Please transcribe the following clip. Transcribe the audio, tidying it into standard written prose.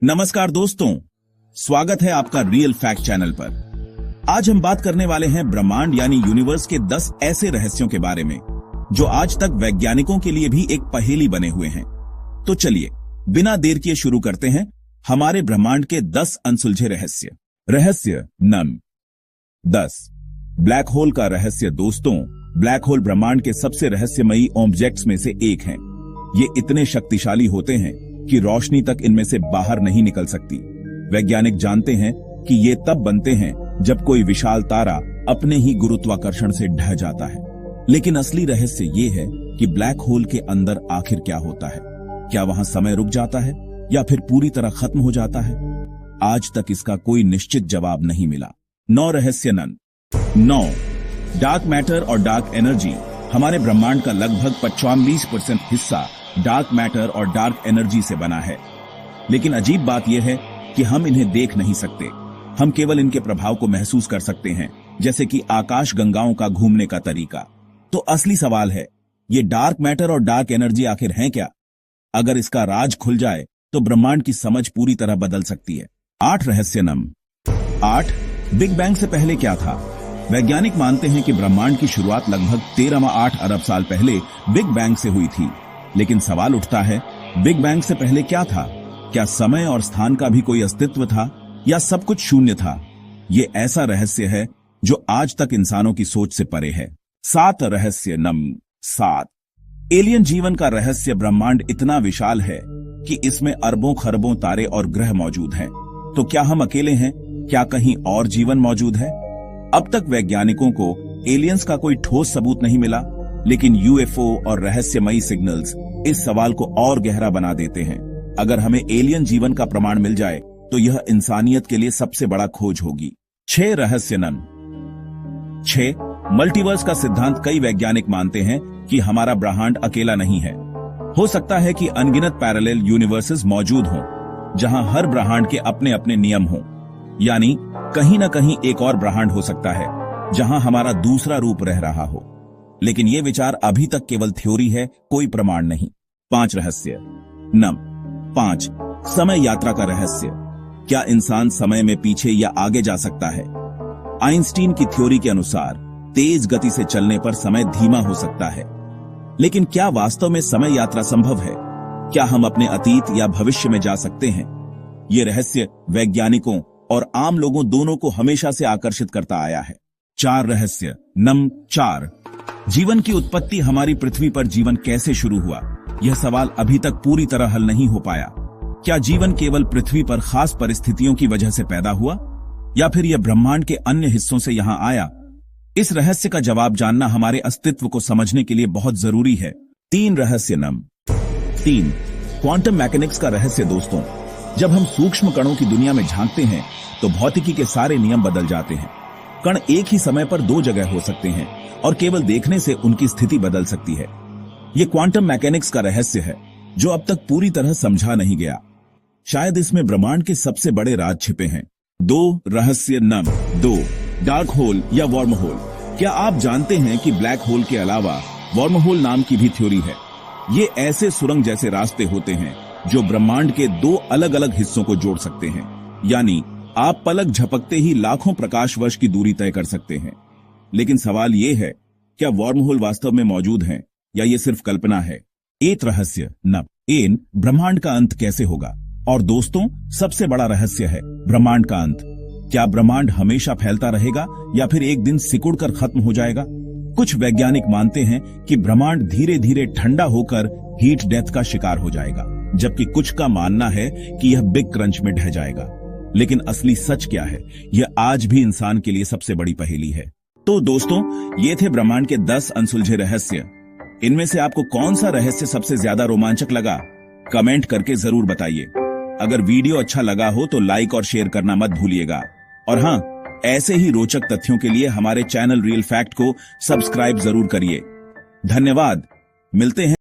नमस्कार दोस्तों, स्वागत है आपका रियल फैक्ट चैनल पर। आज हम बात करने वाले हैं ब्रह्मांड यानी यूनिवर्स के 10 ऐसे रहस्यों के बारे में जो आज तक वैज्ञानिकों के लिए भी एक पहेली बने हुए हैं। तो चलिए बिना देर किए शुरू करते हैं हमारे ब्रह्मांड के 10 अनसुलझे रहस्य। रहस्य नंबर 10, ब्लैक होल का रहस्य। दोस्तों, ब्लैक होल ब्रह्मांड के सबसे रहस्यमयी ऑब्जेक्ट्स में से एक हैं। ये इतने शक्तिशाली होते हैं कि रोशनी तक इनमें से बाहर नहीं निकल सकती। वैज्ञानिक जानते हैं कि ये तब बनते हैं जब कोई विशाल तारा अपने ही गुरुत्वाकर्षण से ढह जाता है। लेकिन असली रहस्य ये है कि ब्लैक होल के अंदर आखिर क्या होता है। क्या वहां समय रुक जाता है या फिर पूरी तरह खत्म हो जाता है? आज तक इसका कोई निश्चित जवाब नहीं मिला। 9 रहस्य नंबर 9, डार्क मैटर और डार्क एनर्जी। हमारे ब्रह्मांड का लगभग 45% हिस्सा डार्क मैटर और डार्क एनर्जी से बना है। लेकिन अजीब बात यह है कि हम इन्हें देख नहीं सकते। हम केवल इनके प्रभाव को महसूस कर सकते हैं, जैसे कि आकाश गंगाओं का घूमने का तरीका। तो असली सवाल है, ये डार्क मैटर और डार्क एनर्जी आखिर हैं क्या? अगर इसका राज खुल जाए तो ब्रह्मांड की समझ पूरी तरह बदल सकती है। 8 रहस्य नंबर 8, बिग बैंग से पहले क्या था? वैज्ञानिक मानते हैं कि ब्रह्मांड की शुरुआत लगभग 13.8 अरब साल पहले बिग बैंग से हुई थी। लेकिन सवाल उठता है, बिग बैंग से पहले क्या था? क्या समय और स्थान का भी कोई अस्तित्व था या सब कुछ शून्य था? ये ऐसा रहस्य है जो आज तक इंसानों की सोच से परे है। 7 रहस्य नंबर 7, एलियन जीवन का रहस्य। ब्रह्मांड इतना विशाल है कि इसमें अरबों खरबों तारे और ग्रह मौजूद हैं। तो क्या हम अकेले हैं? क्या कहीं और जीवन मौजूद है? अब तक वैज्ञानिकों को एलियंस का कोई ठोस सबूत नहीं मिला, लेकिन यूएफओ और रहस्यमयी सिग्नल्स इस सवाल को और गहरा बना देते हैं। अगर हमें एलियन जीवन का प्रमाण मिल जाए तो यह इंसानियत के लिए सबसे बड़ा खोज होगी। 6 रहस्य नंबर 6, मल्टीवर्स का सिद्धांत। कई वैज्ञानिक मानते हैं कि हमारा ब्रह्मांड अकेला नहीं है। हो सकता है कि अनगिनत पैरेलल यूनिवर्सेस मौजूद हों, जहां हर ब्रह्मांड के अपने अपने नियम हों। यानी कहीं न कहीं एक और ब्रह्मांड हो सकता है जहां हमारा दूसरा रूप रह रहा हो। लेकिन यह विचार अभी तक केवल थ्योरी है, कोई प्रमाण नहीं। 5 रहस्य नंबर 5, समय यात्रा का रहस्य। क्या इंसान समय में पीछे या आगे जा सकता है? आइंस्टीन की थ्योरी के अनुसार तेज गति से चलने पर समय धीमा हो सकता है। लेकिन क्या वास्तव में समय यात्रा संभव है? क्या हम अपने अतीत या भविष्य में जा सकते हैं? ये रहस्य वैज्ञानिकों और आम लोगों दोनों को हमेशा से आकर्षित करता आया है। 4 रहस्य नंबर 4, जीवन की उत्पत्ति। हमारी पृथ्वी पर जीवन कैसे शुरू हुआ? यह सवाल अभी तक पूरी तरह हल नहीं हो पाया। क्या जीवन केवल पृथ्वी पर खास परिस्थितियों की वजह से पैदा हुआ या फिर यह ब्रह्मांड के अन्य हिस्सों से यहां आया? इस रहस्य का जवाब जानना हमारे अस्तित्व को समझने के लिए बहुत जरूरी है। 3 रहस्य नंबर 3, क्वांटम मैकेनिक्स का रहस्य। दोस्तों, जब हम सूक्ष्म कणों की दुनिया में झांकते हैं तो भौतिकी के सारे नियम बदल जाते हैं। कण एक ही समय पर 2 जगह हो सकते हैं और केवल देखने से उनकी स्थिति बदल सकती है। यह क्वांटम मैकेनिक्स का रहस्य है जो अब तक पूरी तरह समझा नहीं गया। शायद इसमें ब्रह्मांड के सबसे बड़े राज छिपे हैं। 2 रहस्य नंबर 2, डार्क होल या वर्म होल। क्या आप जानते हैं कि ब्लैक होल के अलावा वर्म होल नाम की भी थ्योरी है? ये ऐसे सुरंग जैसे रास्ते होते हैं जो ब्रह्मांड के 2 अलग अलग हिस्सों को जोड़ सकते हैं। यानी आप पलक झपकते ही लाखों प्रकाश वर्ष की दूरी तय कर सकते हैं। लेकिन सवाल यह है, क्या वर्म होल वास्तव में मौजूद हैं या ये सिर्फ कल्पना है? 8 रहस्य नंबर 8, ब्रह्मांड का अंत कैसे होगा? और दोस्तों, सबसे बड़ा रहस्य है ब्रह्मांड का अंत। क्या ब्रह्मांड हमेशा फैलता रहेगा या फिर एक दिन सिकुड़कर खत्म हो जाएगा? कुछ वैज्ञानिक मानते हैं कि ब्रह्मांड धीरे धीरे ठंडा होकर हीट डेथ का शिकार हो जाएगा, जबकि कुछ का मानना है कि यह बिग क्रंच में ढह जाएगा। लेकिन असली सच क्या है, यह आज भी इंसान के लिए सबसे बड़ी पहेली है। तो दोस्तों, ये थे ब्रह्मांड के 10 अनसुलझे रहस्य। इनमें से आपको कौन सा रहस्य सबसे ज्यादा रोमांचक लगा? कमेंट करके जरूर बताइए। अगर वीडियो अच्छा लगा हो तो लाइक और शेयर करना मत भूलिएगा। और हाँ, ऐसे ही रोचक तथ्यों के लिए हमारे चैनल रियल फैक्ट को सब्सक्राइब जरूर करिए। धन्यवाद। मिलते हैं